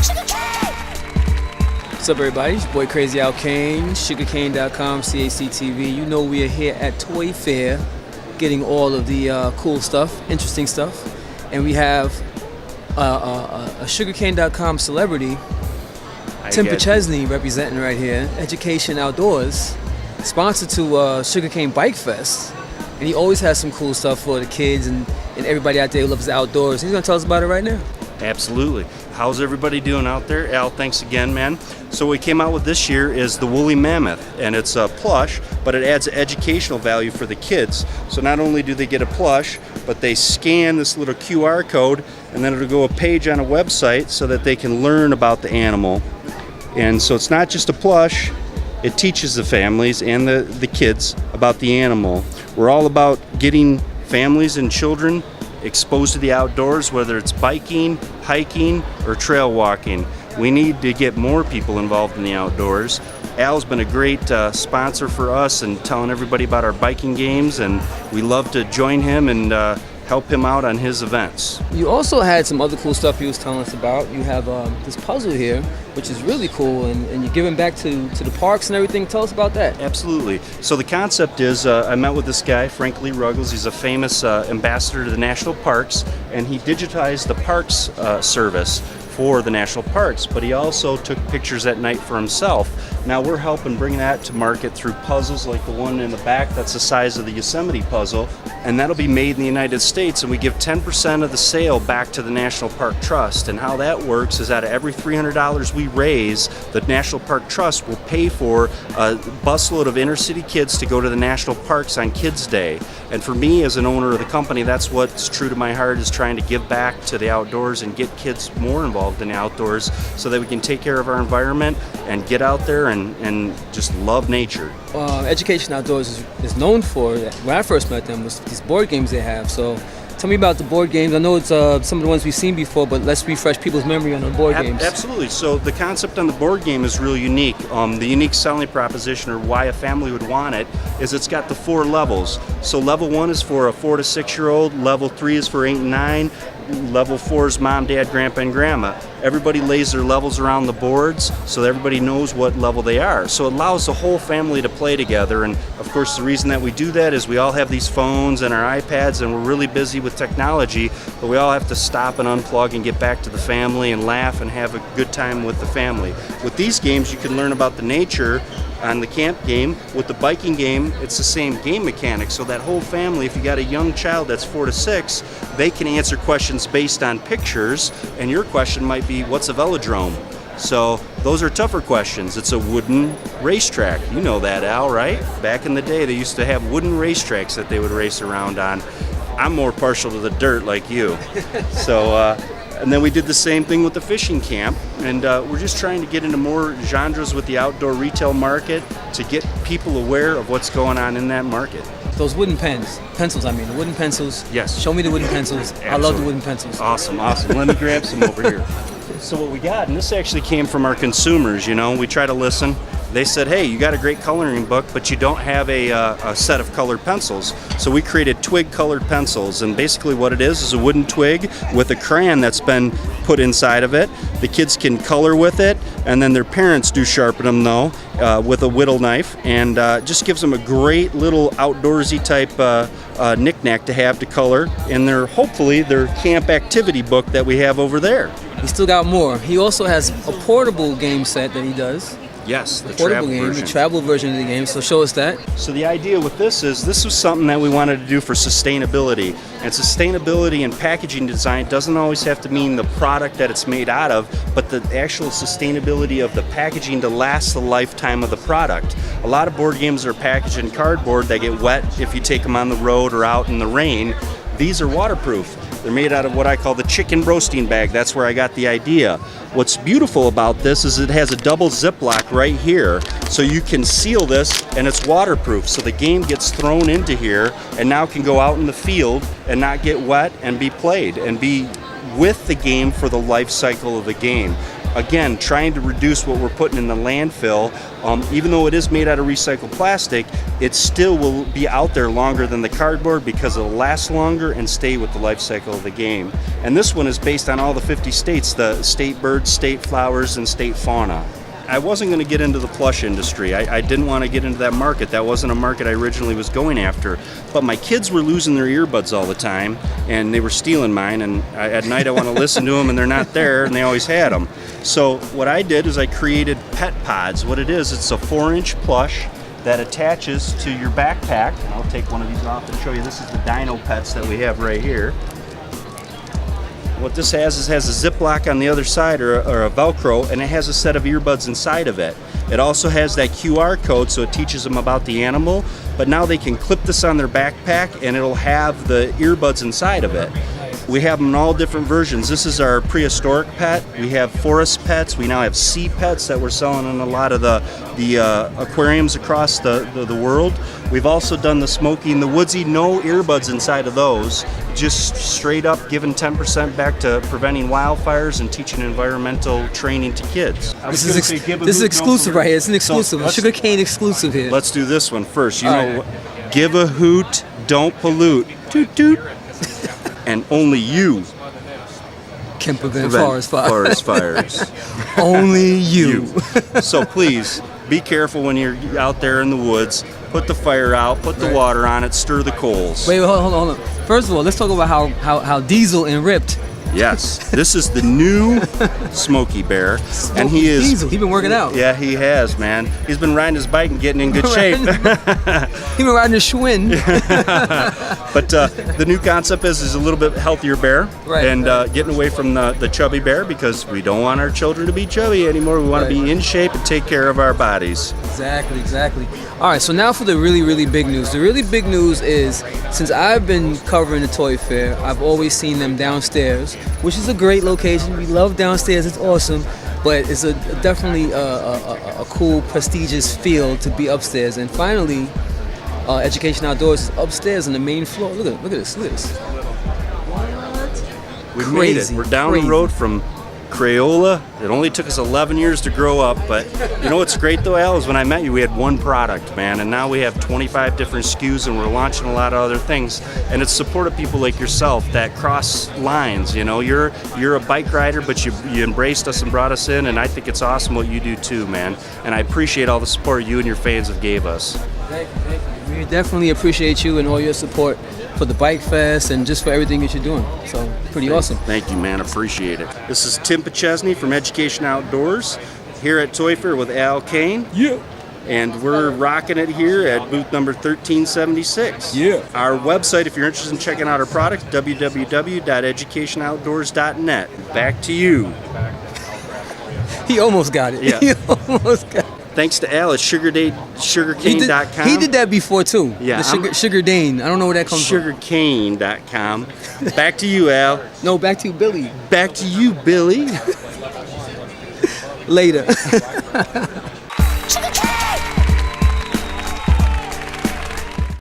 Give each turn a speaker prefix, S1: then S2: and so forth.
S1: What's up, everybody? It's your boy Crazy Al Cayne, sugarcane.com, CACTV. You know we are here at Toy Fair getting all of the cool stuff, interesting stuff. And we have a sugarcane.com celebrity, Tim Paczesny, representing right here, Education Outdoors, sponsored to Sugarcane Bike Fest. And he always has some cool stuff for the kids and everybody out there who loves the outdoors. He's going to tell us about it right now.
S2: Absolutely. How's everybody doing out there? Al, thanks again, man. So what we came out with this year is the Woolly Mammoth, and it's a plush, but it adds educational value for the kids. So not only do they get a plush, but they scan this little QR code, and then it'll go a page on a website so that they can learn about the animal. And so it's not just a plush, it teaches the families and the kids about the animal. We're all about getting families and children exposed to the outdoors, whether it's biking, hiking, or trail walking. We need to get more people involved in the outdoors. Al's been a great sponsor for us and telling everybody about our biking games, and we love to join him and help him out on his events.
S1: You also had some other cool stuff you was telling us about. You have this puzzle here, which is really cool, and you're giving back to the parks and everything. Tell us about that.
S2: Absolutely. So the concept is, I met with this guy, Frank Lee Ruggles. He's a famous ambassador to the national parks, and he digitized the parks service for the national parks, but he also took pictures at night for himself. Now we're helping bring that to market through puzzles like the one in the back that's the size of the Yosemite puzzle, and that'll be made in the United States, and we give 10% of the sale back to the National Park Trust. And how that works is out of every $300 we raise, the National Park Trust will pay for a busload of inner city kids to go to the national parks on Kids Day. And for me as an owner of the company, that's what's true to my heart, is trying to give back to the outdoors and get kids more involved in the outdoors so that we can take care of our environment and get out there and just love nature.
S1: Education Outdoors is known for, when I first met them, was these board games they have. So tell me about the board games. I know it's some of the ones we've seen before, but let's refresh people's memory on the board games.
S2: Absolutely. So the concept on the board game is really unique. The unique selling proposition, or why a family would want it, is it's got the 4 levels. So level 1 is for a 4 to 6-year-old, level 3 is for 8 and 9, level 4 is mom, dad, grandpa, and grandma. Everybody lays their levels around the boards so that everybody knows what level they are. So it allows the whole family to play together. And of course the reason that we do that is we all have these phones and our iPads, and we're really busy with technology, but we all have to stop and unplug and get back to the family and laugh and have a good time with the family. With these games you can learn about the nature. On the camp game, with the biking game, it's the same game mechanics. So that whole family, if you got a young child that's 4 to 6, they can answer questions based on pictures, and your question might be, what's a velodrome? So those are tougher questions. It's a wooden racetrack. You know that, Al, right? Back in the day, they used to have wooden racetracks that they would race around on. I'm more partial to the dirt like you. So, and then we did the same thing with the fishing camp, and we're just trying to get into more genres with the outdoor retail market to get people aware of what's going on in that market.
S1: Those wooden pencils, the wooden pencils.
S2: Yes.
S1: Show me the wooden pencils.
S2: Absolutely.
S1: I love the wooden pencils.
S2: Awesome. Let me grab some over here. So what we got, and this actually came from our consumers, we try to listen. They said, hey, you got a great coloring book, but you don't have a set of colored pencils. So we created twig colored pencils, and basically what it is a wooden twig with a crayon that's been put inside of it. The kids can color with it, and then their parents do sharpen them though with a whittle knife, and just gives them a great little outdoorsy type knick-knack to have to color in hopefully their camp activity book that we have over there.
S1: He still got more. He also has a portable game set that he does.
S2: Yes, the
S1: portable game,
S2: version.
S1: The travel version of the game. So show us that.
S2: So the idea with this was something that we wanted to do for sustainability. And sustainability in packaging design doesn't always have to mean the product that it's made out of, but the actual sustainability of the packaging to last the lifetime of the product. A lot of board games are packaged in cardboard that get wet if you take them on the road or out in the rain. These are waterproof. They're made out of what I call the chicken roasting bag. That's where I got the idea. What's beautiful about this is it has a double ziplock right here, so you can seal this, and it's waterproof. So the game gets thrown into here and now can go out in the field and not get wet and be played and be with the game for the life cycle of the game. Again, trying to reduce what we're putting in the landfill. Even though it is made out of recycled plastic, it still will be out there longer than the cardboard because it'll last longer and stay with the life cycle of the game. And this one is based on all the 50 states, the state birds, state flowers, and state fauna. I wasn't going to get into the plush industry. I didn't want to get into that market. That wasn't a market I originally was going after. But my kids were losing their earbuds all the time, and they were stealing mine. And at night I want to listen to them, and they're not there, and they always had them. So what I did is I created pet pods. What it is, it's a 4-inch plush that attaches to your backpack. And I'll take one of these off and show you. This is the Dino Pets that we have right here. What this has a Ziploc on the other side, or a Velcro, and it has a set of earbuds inside of it. It also has that QR code, so it teaches them about the animal, but now they can clip this on their backpack and it'll have the earbuds inside of it. We have them in all different versions. This is our prehistoric pet. We have forest pets. We now have sea pets that we're selling in a lot of the aquariums across the world. We've also done the Smoky and the Woodsy, no earbuds inside of those, just straight up giving 10% back to preventing wildfires and teaching environmental training to kids.
S1: This is exclusive right here. It's an exclusive, a Sugar Cane exclusive here.
S2: Let's do this one first. You know, give a hoot, don't pollute. Toot toot. And only you
S1: can prevent forest
S2: fires.
S1: Only you.
S2: So please, be careful when you're out there in the woods. Put the fire out, put the water on it, stir the coals.
S1: Wait, hold on. First of all, let's talk about how Diesel and Ripped.
S2: Yes, this is the new Smokey Bear, and he is.
S1: Diesel. He's been working out.
S2: Yeah, he has, man. He's been riding his bike and getting in good shape.
S1: He's been riding his Schwinn.
S2: But the new concept is a little bit healthier bear, and getting away from the chubby bear, because we don't want our children to be chubby anymore. We want to be in shape and take care of our bodies.
S1: Exactly. All right, so now for the really big news. The really big news is, since I've been covering the toy fair, I've always seen them downstairs, which is a great location. We love downstairs. It's awesome. But it's definitely a cool, prestigious feel to be upstairs. And finally, Education Outdoors is upstairs on the main floor. Look at this.
S2: We made it. We're down the road from Crayola. It only took us 11 years to grow up, but you know what's great though, Al, is when I met you we had one product, man, and now we have 25 different SKUs and we're launching a lot of other things, and it's support of people like yourself that cross lines. You know, you're a bike rider, but you embraced us and brought us in, and I think it's awesome what you do too, man, and I appreciate all the support you and your fans have gave us.
S1: Thank you. We definitely appreciate you and all your support for the Bike Fest and just for everything that you're doing. So, pretty awesome.
S2: Thank you, man. Appreciate it. This is Tim Paczesny from Education Outdoors here at Toy Fair with Al Cayne.
S1: Yeah.
S2: And we're rocking it here at booth number 1376.
S1: Yeah.
S2: Our website, if you're interested in checking out our products, www.educationoutdoors.net. Back to you.
S1: He almost got it.
S2: Yeah.
S1: He almost got it.
S2: Thanks to Al at sugarcane.com.
S1: He did that before too.
S2: Yeah,
S1: Sugar Dane. I don't know where that comes from.
S2: Sugarcane.com. Back to you, Al.
S1: No, back to you, Billy.
S2: Back to you, Billy.
S1: Later.
S3: Sugar cane!